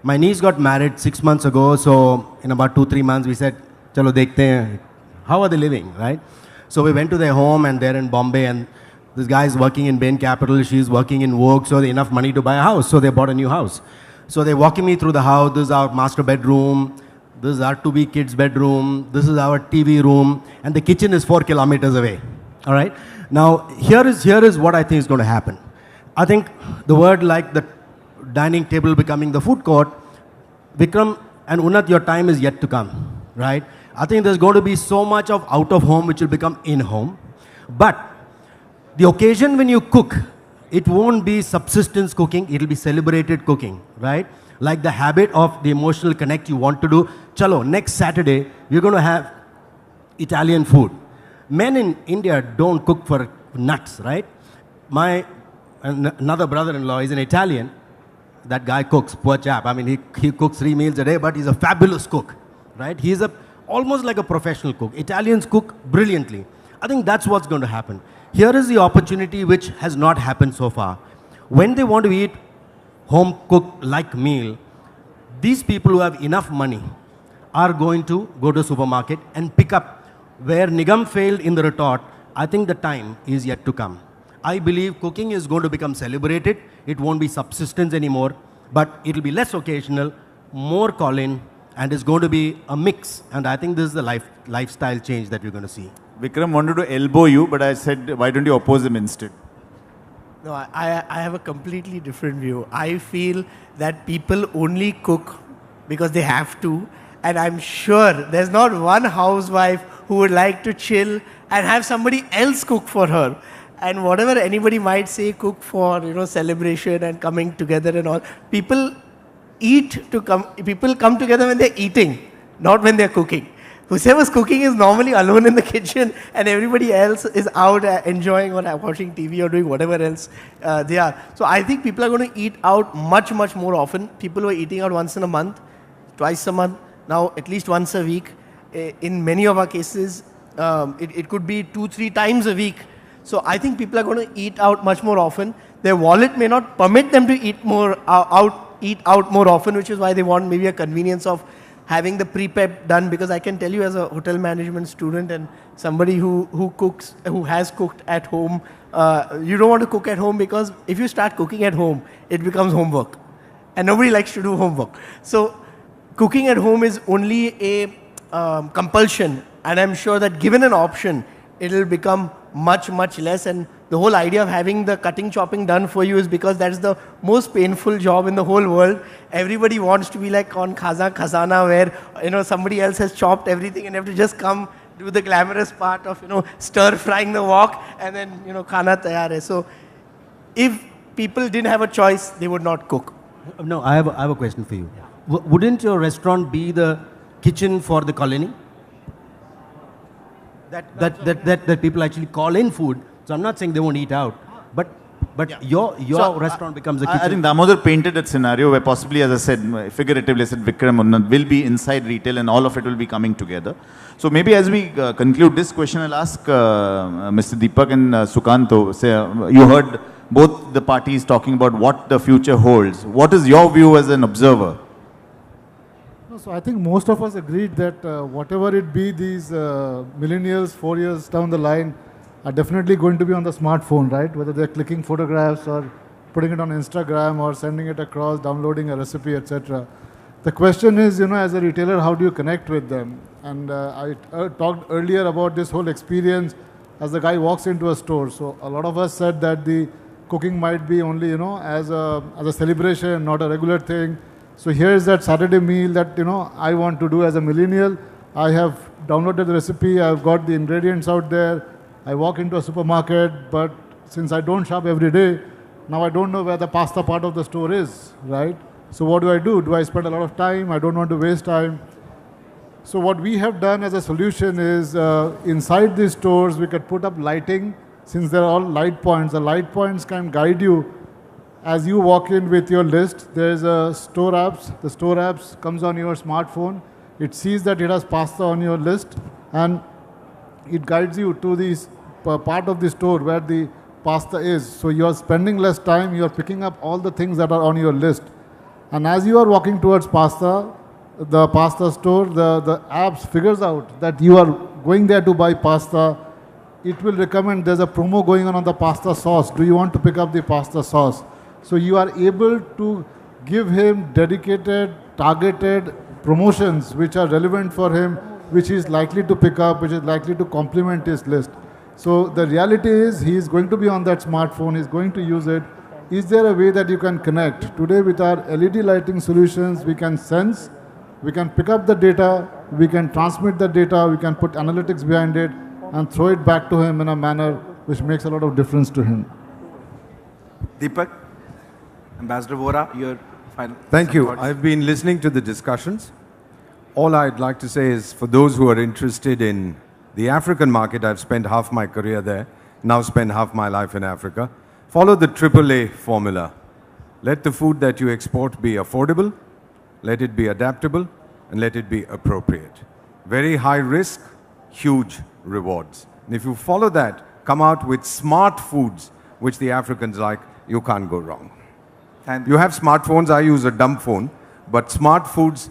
My niece got married 6 months ago. So in about 2-3 months we said, chalo dekhte hain. How are they living, right? So we went to their home and they're in Bombay and this guy is working in Bain Capital. She's working in Vogue. So they enough money to buy a house. So they bought a new house. So they're walking me through the house. This is our master bedroom. This is our to-be kids' bedroom. This is our TV room. And the kitchen is 4 kilometers away. All right? Now, here is what I think is going to happen. I think the word like the dining table becoming the food court, Vikram And Unat, your time is yet to come, right? I think there's going to be so much of out of home which will become in home. But the occasion when you cook, it won't be subsistence cooking, it'll be celebrated cooking, right? Like the habit of the emotional connect you want to do. Chalo, next Saturday, we're going to have Italian food. Men in India don't cook for nuts, right? My another brother-in-law is an Italian. That guy cooks, poor chap. I mean, he cooks 3 meals a day, but he's a fabulous cook, right? He's almost like a professional cook. Italians cook brilliantly. I think that's what's going to happen. Here is the opportunity which has not happened so far. When they want to eat home-cooked-like meal, these people who have enough money are going to go to a supermarket and pick up. Where Nigam failed in the retort, I think the time is yet to come. I believe cooking is going to become celebrated. It won't be subsistence anymore, but it'll be less occasional, more call-in, and it's going to be a mix. And I think this is the lifestyle change that we're going to see. Vikram wanted to elbow you, but I said, why don't you oppose him instead? No, I have a completely different view. I feel that people only cook because they have to. And I'm sure there's not one housewife who would like to chill and have somebody else cook for her. And whatever anybody might say, cook for, celebration and coming together and all. People come together when they're eating, not when they're cooking. Whoever's cooking is normally alone in the kitchen and everybody else is out enjoying or watching TV or doing whatever else they are. So I think people are going to eat out much, much more often. People who are eating out once in a month, twice a month, now at least once a week. In many of our cases, it could be 2-3 times a week. So I think people are going to eat out much more often. Their wallet may not permit them to eat out more often, which is why they want maybe a convenience of having the pre-prep done. Because I can tell you as a hotel management student and somebody who has cooked at home, you don't want to cook at home because if you start cooking at home, it becomes homework. And nobody likes to do homework. So cooking at home is only a compulsion, and I'm sure that given an option, it will become much, much less. And the whole idea of having the cutting, chopping done for you is because that's the most painful job in the whole world. Everybody wants to be like on Khazana, where somebody else has chopped everything and you have to just come do the glamorous part of stir frying the wok and then khana tayar hai. So if people didn't have a choice, they would not cook. No, I have a question for you. Wouldn't your restaurant be the kitchen for the colony? That people actually call in food. So I'm not saying they won't eat out, but your restaurant becomes a kitchen. I think Damodar painted that scenario where possibly, as I said, figuratively, I said Vikram will be inside retail and all of it will be coming together. So maybe as we conclude this question, I'll ask Mr. Deepak and Sukanto. You heard both the parties talking about what the future holds. What is your view as an observer? So I think most of us agreed that whatever it be, these millennials 4 years down the line are definitely going to be on the smartphone, right? Whether they're clicking photographs or putting it on Instagram or sending it across, downloading a recipe, etc. The question is, as a retailer, how do you connect with them? And I talked earlier about this whole experience as the guy walks into a store. So a lot of us said that the cooking might be only, as a celebration, not a regular thing. So here's that Saturday meal that, I want to do as a millennial. I have downloaded the recipe, I've got the ingredients out there. I walk into a supermarket, but since I don't shop every day, now I don't know where the pasta part of the store is, right? So what do? Do I spend a lot of time? I don't want to waste time. So what we have done as a solution is inside these stores, we could put up lighting. Since they're all light points, the light points can guide you. As you walk in with your list, there's a store apps. The store apps comes on your smartphone. It sees that it has pasta on your list, and it guides you to this part of the store where the pasta is. So you're spending less time, you're picking up all the things that are on your list. And as you are walking towards pasta, the pasta store, the apps figures out that you are going there to buy pasta. It will recommend there's a promo going on the pasta sauce. Do you want to pick up the pasta sauce? So you are able to give him dedicated, targeted promotions which are relevant for him, which he is likely to pick up, which is likely to complement his list. So the reality is he is going to be on that smartphone, he is going to use it. Is there a way that you can connect? Today with our LED lighting solutions, we can sense We can pick up the data, we can transmit the data, we can put analytics behind it, and throw it back to him in a manner which makes a lot of difference to him. Deepak, Ambassador Vora, your final. Thank you. Thoughts. I've been listening to the discussions. All I'd like to say is, for those who are interested in the African market, I've spent half my career there, now spend half my life in Africa. Follow the AAA formula. Let the food that you export be affordable, let it be adaptable, and let it be appropriate. Very high risk, huge rewards. And if you follow that, come out with smart foods, which the Africans like, you can't go wrong. And you have smartphones, I use a dumb phone, but smart foods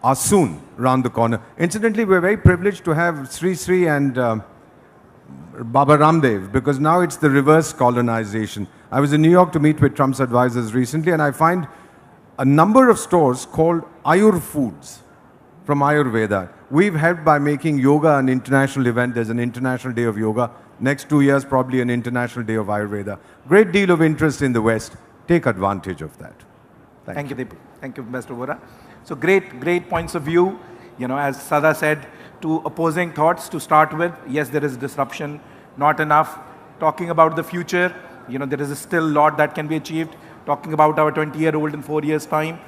are soon round the corner. Incidentally, we're very privileged to have Sri Sri and Baba Ramdev, because now it's the reverse colonization. I was in New York to meet with Trump's advisors recently, and I find a number of stores called Ayur Foods from Ayurveda. We've helped by making yoga an international event. There's an International Day of Yoga. Next 2 years, probably an International Day of Ayurveda. Great deal of interest in the West. Take advantage of that. Thank you, Deepak. Thank you, Mr. Vora. So great points of view. You know, as Sada said, two opposing thoughts to start with. Yes, there is disruption, not enough. Talking about the future, you know, there is still a lot that can be achieved. Talking about our 20-year-old in 4 years' time.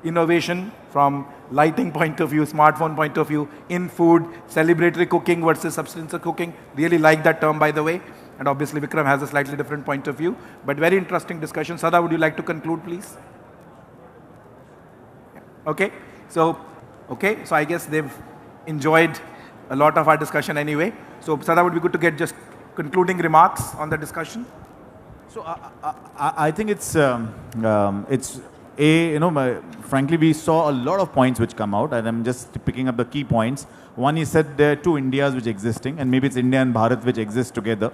Innovation from lighting point of view, smartphone point of view, in food, celebratory cooking versus substance cooking. Really like that term, by the way. And obviously, Vikram has a slightly different point of view. But very interesting discussion. Sada, would you like to conclude, please? Okay. So I guess they've enjoyed a lot of our discussion anyway. So Sada, would be good to get just concluding remarks on the discussion. So I think frankly, we saw a lot of points which come out, and I'm just picking up the key points. One, he said there are two Indias which existing, and maybe it's India and Bharat which exist together.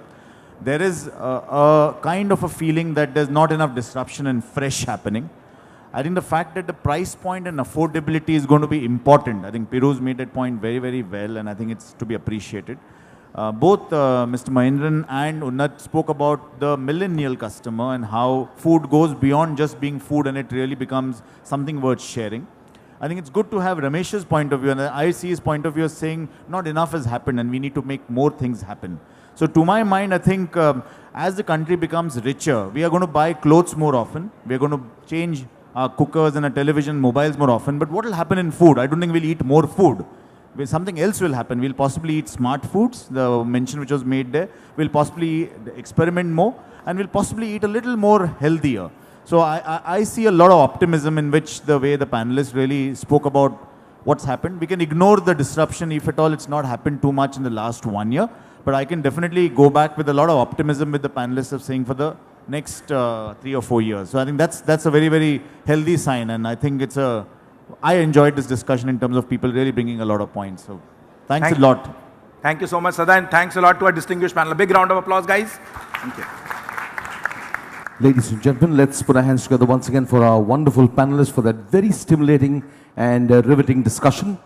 There is a kind of a feeling that there's not enough disruption and fresh happening. I think the fact that the price point and affordability is going to be important. I think Piruz made that point very, very well, and I think it's to be appreciated. Both Mr. Mahindran and Unnat spoke about the millennial customer and how food goes beyond just being food and it really becomes something worth sharing. I think it's good to have Ramesh's point of view, and I see his point of view as saying not enough has happened and we need to make more things happen. So to my mind, I think as the country becomes richer, we are going to buy clothes more often. We are going to change our cookers and our television, mobiles more often. But what will happen in food? I don't think we'll eat more food. Something else will happen. We'll possibly eat smart foods, the mention which was made there. We'll possibly experiment more, and we'll possibly eat a little more healthier. So I see a lot of optimism in which the way the panelists really spoke about what's happened. We can ignore the disruption if at all it's not happened too much in the last 1 year. But I can definitely go back with a lot of optimism with the panelists of saying for the next 3 or 4 years. So I think that's a very, very healthy sign, and I think I enjoyed this discussion in terms of people really bringing a lot of points. So thanks a lot. Thank you so much, Sada, and thanks a lot to our distinguished panel. A big round of applause, guys. Thank you. Ladies and gentlemen, let's put our hands together once again for our wonderful panelists for that very stimulating and riveting discussion.